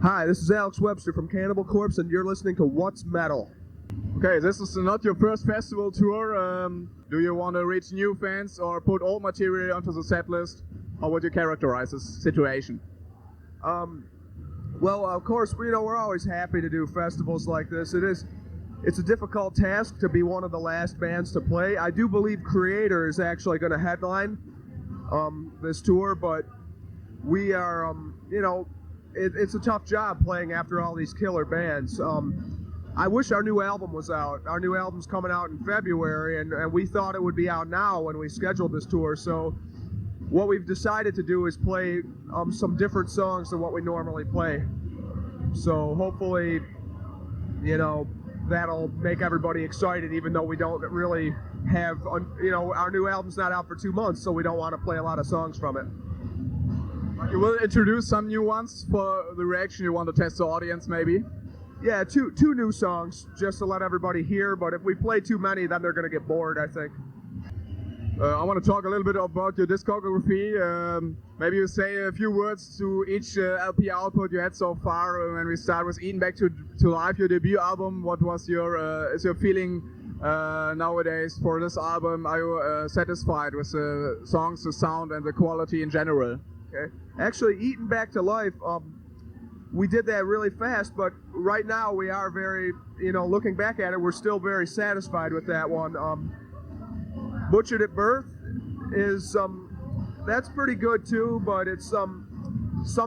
Hi, this is Alex Webster from Cannibal Corpse, and you're listening to What's Metal. Okay, this is not your first festival tour. Do you want to reach new fans or put old material onto the set list? How would you characterize this situation? Well, of course, we're always happy to do festivals like this. It's a difficult task to be one of the last bands to play. I do believe Kreator is actually going to headline this tour, but we are, it's a tough job playing after all these killer bands. I wish our new album was out. Our new album's coming out in February, and we thought it would be out now when we scheduled this tour. So what we've decided to do is play some different songs than what we normally play. So hopefully, that'll make everybody excited, even though we don't really have, our new album's not out for 2 months, so we don't want to play a lot of songs from it. You will introduce some new ones for the reaction. You want to test the audience, maybe? Yeah, two new songs, just to let everybody hear, but if we play too many, then they're going to get bored, I think. I want to talk a little bit about your discography. Maybe you say a few words to each LP output you had so far. When we start with Eaten Back to Life, your debut album, what was is your feeling nowadays for this album? Are you satisfied with the songs, the sound, and the quality in general? Okay. Actually, Eaten Back to Life, we did that really fast, but right now we are very, looking back at it, we're still very satisfied with that one. Butchered at Birth is, that's pretty good too, but it's some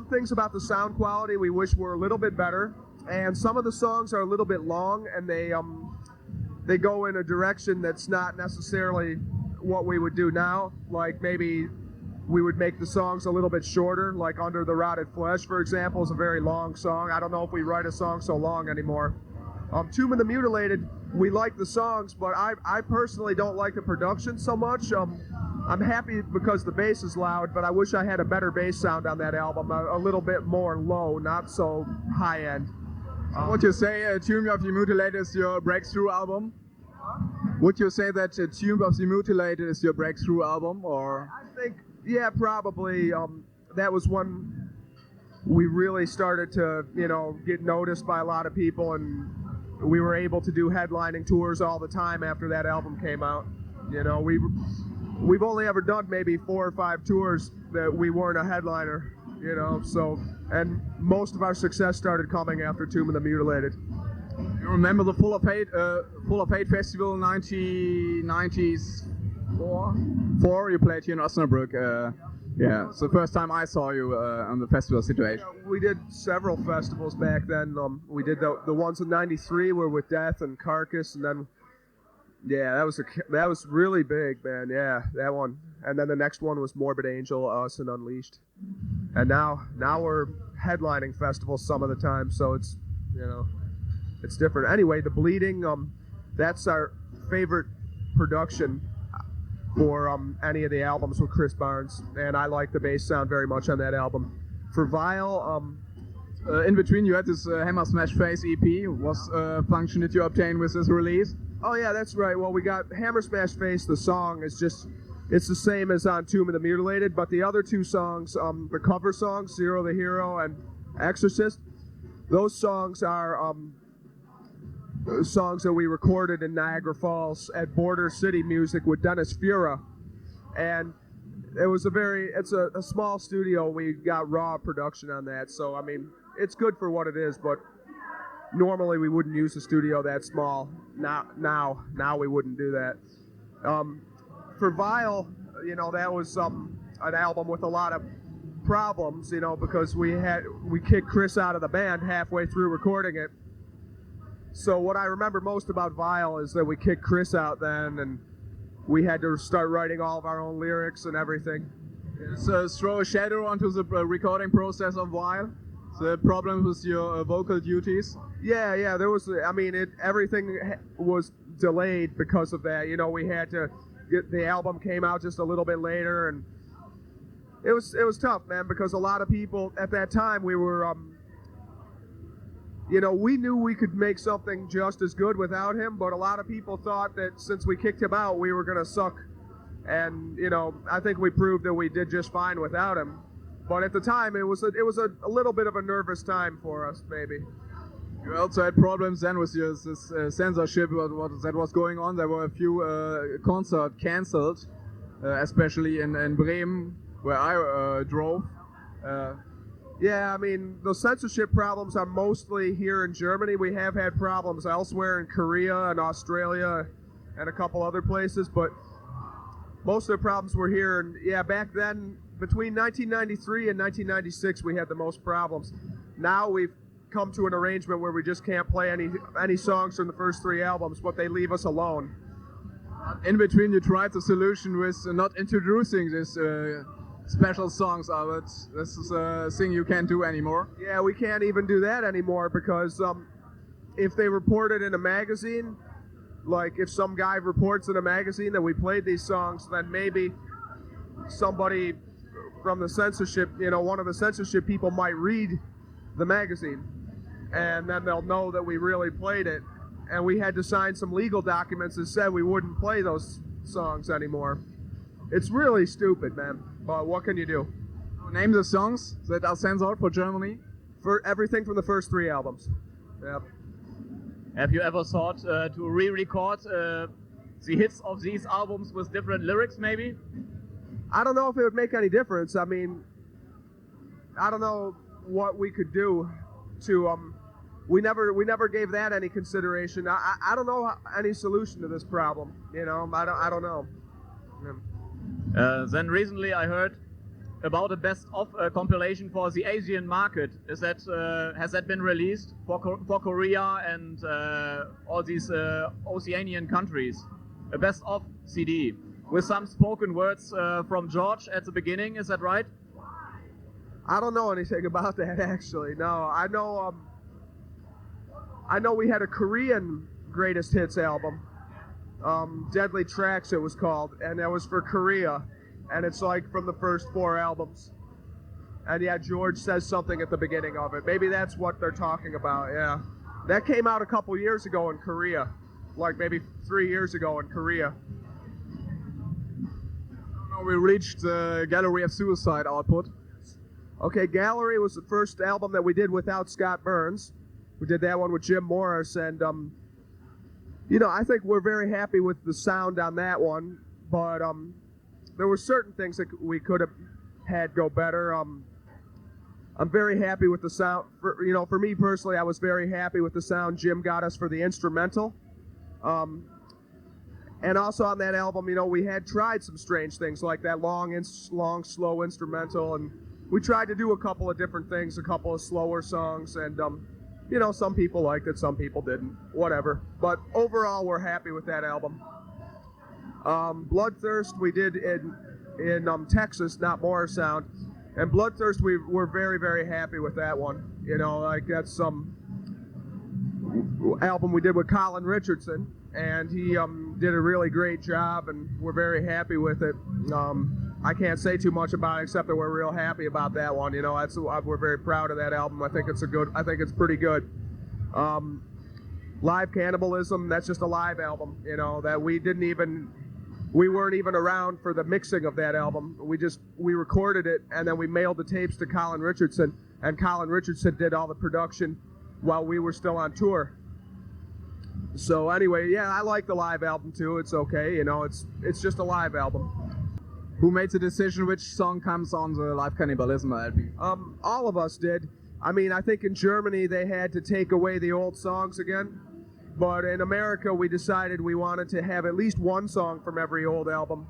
things about the sound quality we wish were a little bit better, and some of the songs are a little bit long, and they go in a direction that's not necessarily what we would do now. Like maybe we would make the songs a little bit shorter, like Under the Rotted Flesh, for example, is a very long song. I don't know if we write a song so long anymore. Tomb of the Mutilated, we like the songs, but I personally don't like the production so much. I'm happy because the bass is loud, but I wish I had a better bass sound on that album, a little bit more low, not so high end. Would you say Tomb of the Mutilated is your breakthrough album? Would you say that Tomb of the Mutilated is your breakthrough album, or? I think, yeah, probably. That was when we really started to, get noticed by a lot of people, and we were able to do headlining tours all the time after that album came out. We've only ever done maybe 4 or 5 tours that we weren't a headliner, so, and most of our success started coming after Tomb of the Mutilated. You remember the Full of Hate Festival in 1994? You played here in Osnabrück. Yeah, it's the first time I saw you on the festival situation. Yeah, we did several festivals back then. We did the ones in '93 were with Death and Carcass, and then that was really big, man. Yeah, that one, and then the next one was Morbid Angel, Us, and Unleashed, and now we're headlining festivals some of the time, so it's it's different. Anyway, The Bleeding, that's our favorite production for any of the albums with Chris Barnes, and I like the bass sound very much on that album. For Vile, in between you had this Hammer Smash Face EP. What function did you obtain with this release? Oh yeah, that's right. Well, we got Hammer Smash Face. The song is it's the same as on Tomb of the Mutilated, but the other 2 songs, the cover songs, Zero the Hero and Exorcist, those songs are songs that we recorded in Niagara Falls at Border City Music with Dennis Fura, and it was it's a small studio. We got raw production on that, so I mean it's good for what it is, but normally we wouldn't use a studio that small. Now we wouldn't do that. For Vile, that was an album with a lot of problems, because we kicked Chris out of the band halfway through recording it. So what I remember most about Vile is that we kicked Chris out then, and we had to start writing all of our own lyrics and everything. Throw a shadow onto the recording process of Vile? The problem with your vocal duties? Yeah, there was, everything was delayed because of that. We had to the album came out just a little bit later, and it was tough, man, because a lot of people at that time, we were, we knew we could make something just as good without him, but a lot of people thought that since we kicked him out, we were going to suck. And, I think we proved that we did just fine without him. But at the time, it was a little bit of a nervous time for us, maybe. You also had problems then with this censorship, what that was going on. There were a few concerts cancelled, especially in Bremen, where I drove. Yeah, I mean, the censorship problems are mostly here in Germany. We have had problems elsewhere in Korea and Australia and a couple other places, but most of the problems were here. And yeah, back then, between 1993 and 1996, we had the most problems. Now we've come to an arrangement where we just can't play any songs from the first 3 albums, but they leave us alone. In between, you tried the solution with not introducing this special songs, but this is a thing you can't do anymore. Yeah, we can't even do that anymore because if they report it in a magazine, like if some guy reports in a magazine that we played these songs, then maybe somebody from the censorship, one of the censorship people might read the magazine, and then they'll know that we really played it. And we had to sign some legal documents that said we wouldn't play those songs anymore. It's really stupid, man. But what can you do? Name the songs that are censored for Germany. For everything from the first 3 albums. Yep. Have you ever thought to re-record the hits of these albums with different lyrics, maybe? I don't know if it would make any difference. I mean, I don't know what we could do to. We never gave that any consideration. I don't know any solution to this problem. I don't know. Then recently I heard about a best-of compilation for the Asian market. Has that been released for Korea and all these Oceanian countries? A best-of CD with some spoken words from George at the beginning. Is that right? I don't know anything about that actually. No, I know we had a Korean greatest hits album. Deadly Tracks it was called, and that was for Korea, and it's like from the first 4 albums. And yeah, George says something at the beginning of it. Maybe that's what they're talking about. Yeah, that came out a couple years ago in Korea, like maybe 3 years ago in Korea. We reached the Gallery of Suicide output. Okay, Gallery was the first album that we did without Scott Burns. We did that one with Jim Morris, and I think we're very happy with the sound on that one, but there were certain things that we could have had go better. I'm very happy with the sound. For me personally, I was very happy with the sound Jim got us for the instrumental. And also on that album, we had tried some strange things like that long, slow instrumental, and we tried to do a couple of different things, a couple of slower songs, and some people liked it, some people didn't, whatever. But overall, we're happy with that album. Bloodthirst we did in Texas, not Morrisound. And Bloodthirst, we're very, very happy with that one. That's some album we did with Colin Richardson, and he did a really great job, and we're very happy with it. I can't say too much about it except that we're real happy about that one. We're very proud of that album. I think it's pretty good. Live Cannibalism, that's just a live album. That we weren't even around for the mixing of that album. We recorded it and then we mailed the tapes to Colin Richardson, and Colin Richardson did all the production while we were still on tour. So anyway, yeah, I like the live album too. It's okay. It's just a live album. Who made the decision which song comes on the Live Cannibalism LP? All of us did. I mean, I think in Germany they had to take away the old songs again. But in America, we decided we wanted to have at least 1 song from every old album.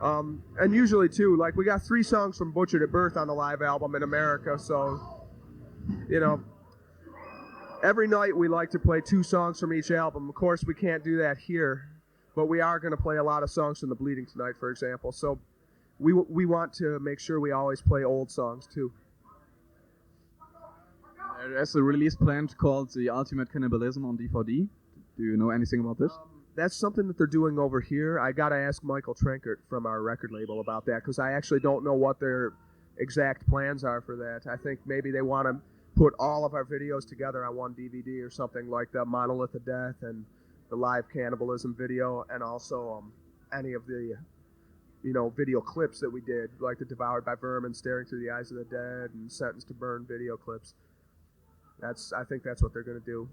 And usually 2. Like, we got 3 songs from Butchered at Birth on the live album in America. So, every night we like to play 2 songs from each album. Of course, we can't do that here. But we are going to play a lot of songs from The Bleeding Tonight, for example. So we want to make sure we always play old songs, too. There's a release planned called The Ultimate Cannibalism on DVD. Do you know anything about this? That's something that they're doing over here. I got to ask Michael Trenkert from our record label about that, because I actually don't know what their exact plans are for that. I think maybe they want to put all of our videos together on one DVD or something, like the Monolith of Death and the Live Cannibalism video, and also any of the video clips that we did, like the Devoured by Vermin, Staring Through the Eyes of the Dead, and Sentenced to Burn video clips. I think that's what they're going to do.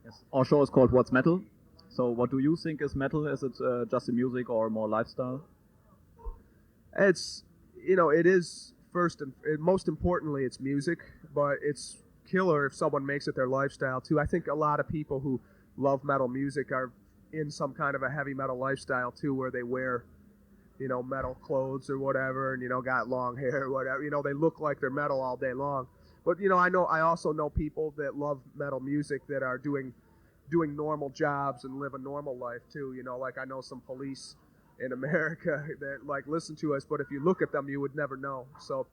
Yes. Our show is called What's Metal? So what do you think is metal? Is it just the music or more lifestyle? It's, it is most importantly, it's music, but it's killer if someone makes it their lifestyle too. I think a lot of people who love metal music are in some kind of a heavy metal lifestyle too, where they wear, metal clothes or whatever, and, got long hair or whatever. They look like they're metal all day long. But, I also know people that love metal music that are doing normal jobs and live a normal life too. Like I know some police in America that like listen to us, but if you look at them, you would never know. So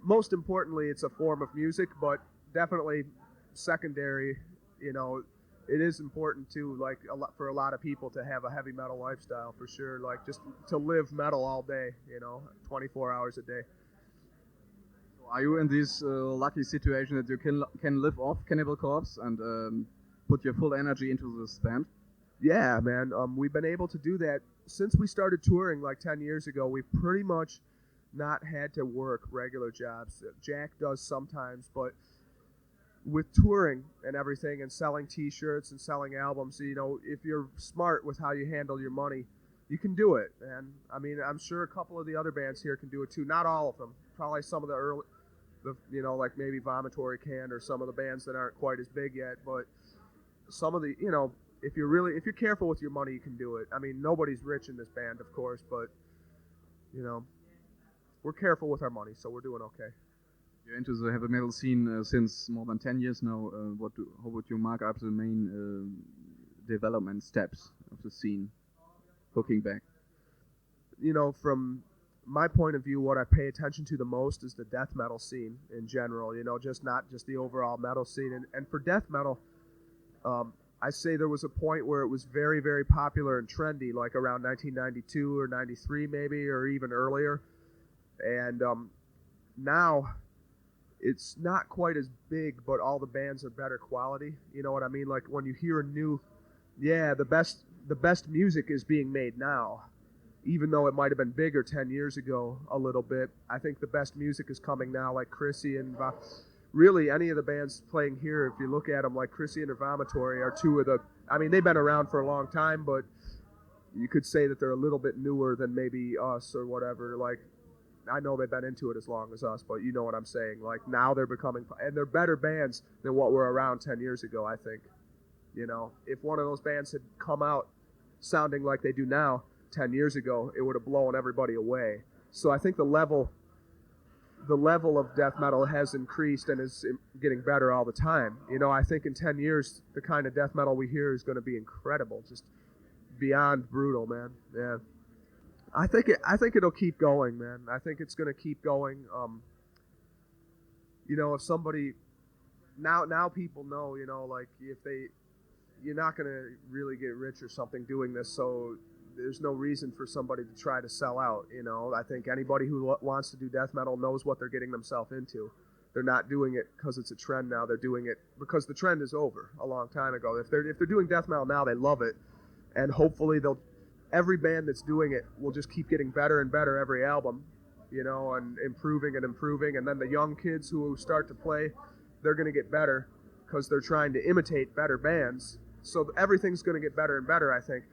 most importantly, it's a form of music, but definitely secondary, it is important too, like for a lot of people to have a heavy metal lifestyle for sure, like just to live metal all day, 24 hours a day. Are you in this lucky situation that you can live off Cannibal Corpse and put your full energy into this band? Yeah, man. We've been able to do that since we started touring like 10 years ago. We've pretty much not had to work regular jobs. Jack does sometimes, but with touring and everything and selling T-shirts and selling albums, if you're smart with how you handle your money, you can do it. And I mean, I'm sure a couple of the other bands here can do it too. Not all of them. Probably some of the early, like maybe Vomitory can, or some of the bands that aren't quite as big yet, but some of the, if you're careful with your money, you can do it. I mean, nobody's rich in this band, of course, but, we're careful with our money, so we're doing okay. You're into the heavy metal scene since more than 10 years now. How would you mark up the main development steps of the scene, looking back? From my point of view, what I pay attention to the most is the death metal scene in general, not just the overall metal scene. And for death metal, I say there was a point where it was very, very popular and trendy, like around 1992 or 93 maybe, or even earlier. And now it's not quite as big, but all the bands are better quality. You know what I mean? Like when you hear the best music is being made now. Even though it might have been bigger 10 years ago a little bit, I think the best music is coming now, like Krisiun. Really, any of the bands playing here, if you look at them, like Krisiun or Vomitory, are two of the... I mean, they've been around for a long time, but you could say that they're a little bit newer than maybe us or whatever. Like, I know they've been into it as long as us, but you know what I'm saying. Like, now they're becoming... And they're better bands than what were around 10 years ago, I think. If one of those bands had come out sounding like they do now 10 years ago, it would have blown everybody away. So I think the level of death metal has increased and is getting better all the time. I think in 10 years, the kind of death metal we hear is going to be incredible, just beyond brutal, man. Yeah. I think it'll keep going, man. I think it's going to keep going. If somebody, now people know, like you're not going to really get rich or something doing this, so there's no reason for somebody to try to sell out. I think anybody who wants to do death metal knows what they're getting themselves into. They're not doing it because it's a trend now. They're doing it because the trend is over a long time ago. If they're doing death metal now, they love it, and hopefully every band that's doing it will just keep getting better and better every album, and improving, and then the young kids who start to play, they're going to get better because they're trying to imitate better bands. So everything's going to get better and better, I think.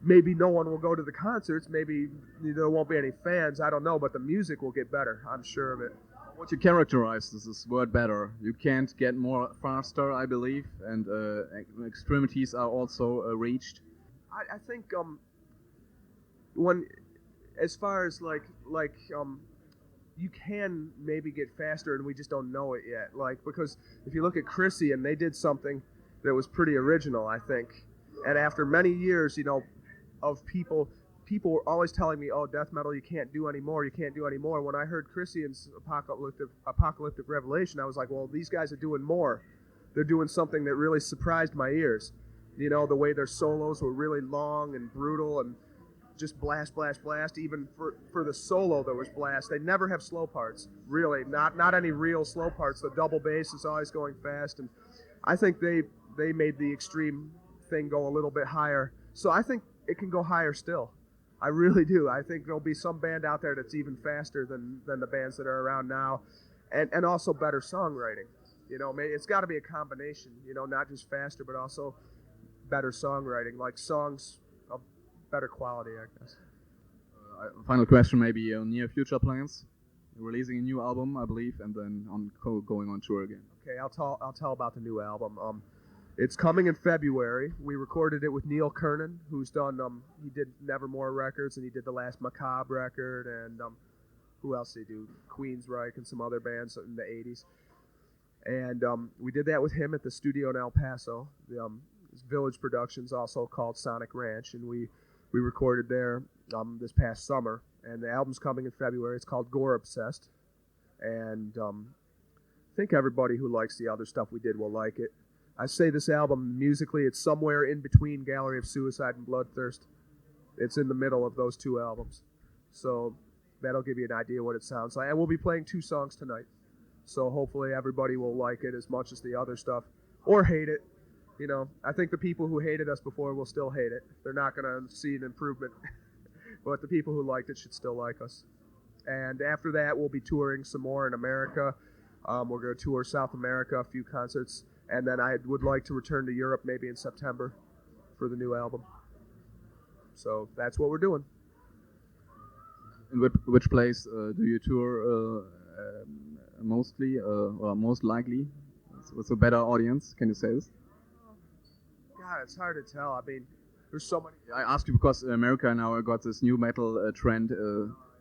Maybe no one will go to the concerts. Maybe there won't be any fans. I don't know, but the music will get better. I'm sure of it. What you characterize this word better? You can't get more faster, I believe, and extremities are also reached. I think when, as far as like you can maybe get faster, and we just don't know it yet. Like because if you look at Krisiun, they did something that was pretty original, I think. And after many years, of people were always telling me, oh, death metal, you can't do anymore. When I heard Krisiun's Apocalyptic Revelation, I was like, well, these guys are doing more. They're doing something that really surprised my ears. The way their solos were really long and brutal and just blast, blast, blast. Even for the solo, there was blast. They never have slow parts, really. Not any real slow parts. The double bass is always going fast. And I think they made the extreme thing go a little bit higher. So I think it can go higher still. I really do. I think there'll be some band out there that's even faster than the bands that are around now, and also better songwriting. You know, it's got to be a combination. You know, not just faster, but also better songwriting, like songs of better quality, I guess. Final question, maybe near future plans. You're releasing a new album, I believe, and then going on tour again. Okay, I'll tell about the new album. It's coming in February. We recorded it with Neil Kernan, who's done he did Nevermore records, and he did the last Macabre record, and who else did he do? Queensryche and some other bands in the 80s. And we did that with him at the studio in El Paso. Village Productions, also called Sonic Ranch, and we recorded there this past summer. And the album's coming in February. It's called Gore Obsessed, and I think everybody who likes the other stuff we did will like it. I say this album musically, it's somewhere in between Gallery of Suicide and Bloodthirst. It's in the middle of those two albums, so that'll give you an idea what it sounds like. And we'll be playing 2 songs tonight. So hopefully everybody will like it as much as the other stuff, or hate it. You know, I think the people who hated us before will still hate it. They're not going to see an improvement. But the people who liked it should still like us. And after that, we'll be touring some more in America. We're going to tour South America, a few concerts. And then I would like to return to Europe maybe in September for the new album. So that's what we're doing. In which place do you tour mostly, or most likely? What's a better audience? Can you say this? God, it's hard to tell. I mean, there's so many. I asked you because America now got this new metal trend.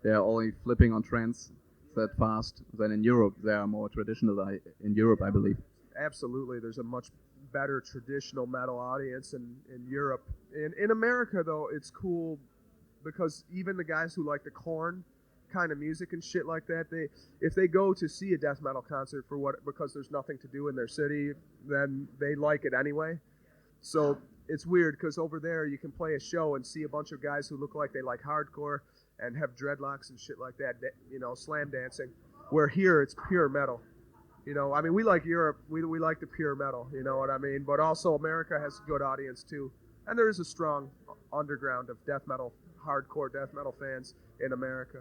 They're only flipping on trends that fast. Then in Europe, they are more traditional. In Europe, I believe. Absolutely, there's a much better traditional metal audience in Europe. In America, though, it's cool because even the guys who like the Korn kind of music and shit like that, if they go to see a death metal concert because there's nothing to do in their city, then they like it anyway. So it's weird because over there you can play a show and see a bunch of guys who look like they like hardcore and have dreadlocks and shit like that, you know, slam dancing. Where here it's pure metal. You know, I mean, we like Europe. We like the pure metal, you know what I mean? But also America has a good audience too. And there is a strong underground of death metal, hardcore death metal fans in America.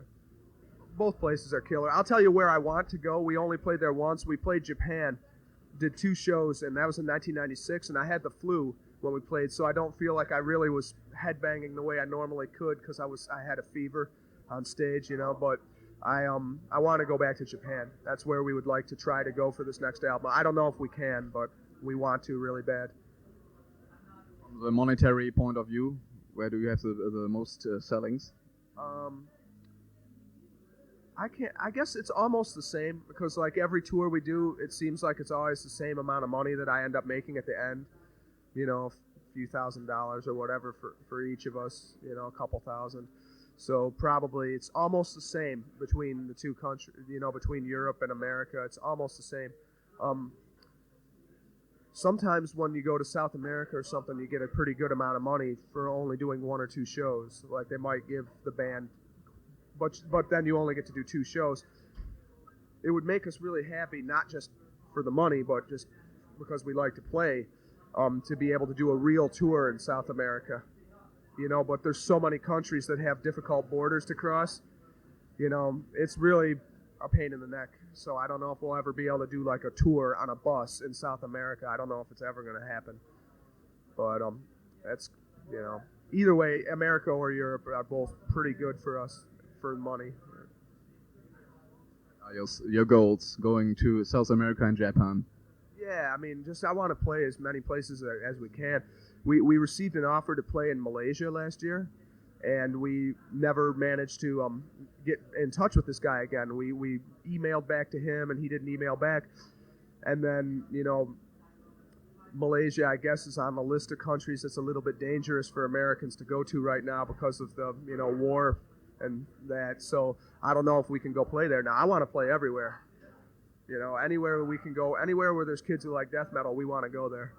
Both places are killer. I'll tell you where I want to go. We only played there once. We played Japan, did 2 shows, and that was in 1996, and I had the flu when we played, so I don't feel like I really was headbanging the way I normally could because I had a fever on stage, you know, but I want to go back to Japan. That's where we would like to try to go for this next album. I don't know if we can, but we want to really bad. From the monetary point of view, where do you have the most sellings? I guess it's almost the same because like every tour we do, it seems like it's always the same amount of money that I end up making at the end. You know, a few $1,000s or whatever for each of us, you know, a couple thousand. So probably it's almost the same between the two countries, you know, between Europe and America. It's almost the same. Sometimes when you go to South America or something, you get a pretty good amount of money for only doing 1 or 2 shows. Like they might give the band, but then you only get to do 2 shows. It would make us really happy, not just for the money, but just because we like to play, to be able to do a real tour in South America. You know, but there's so many countries that have difficult borders to cross. You know, it's really a pain in the neck. So I don't know if we'll ever be able to do like a tour on a bus in South America. I don't know if it's ever going to happen. But that's, you know, either way, America or Europe are both pretty good for us for money. Your goals going to South America and Japan? Yeah, I mean, I want to play as many places as we can. We received an offer to play in Malaysia last year, and we never managed to get in touch with this guy again. We emailed back to him, and he didn't email back. And then, you know, Malaysia, I guess, is on the list of countries that's a little bit dangerous for Americans to go to right now because of the, you know, war and that. So I don't know if we can go play there. Now, I want to play everywhere. You know, anywhere we can go, anywhere where there's kids who like death metal, we want to go there.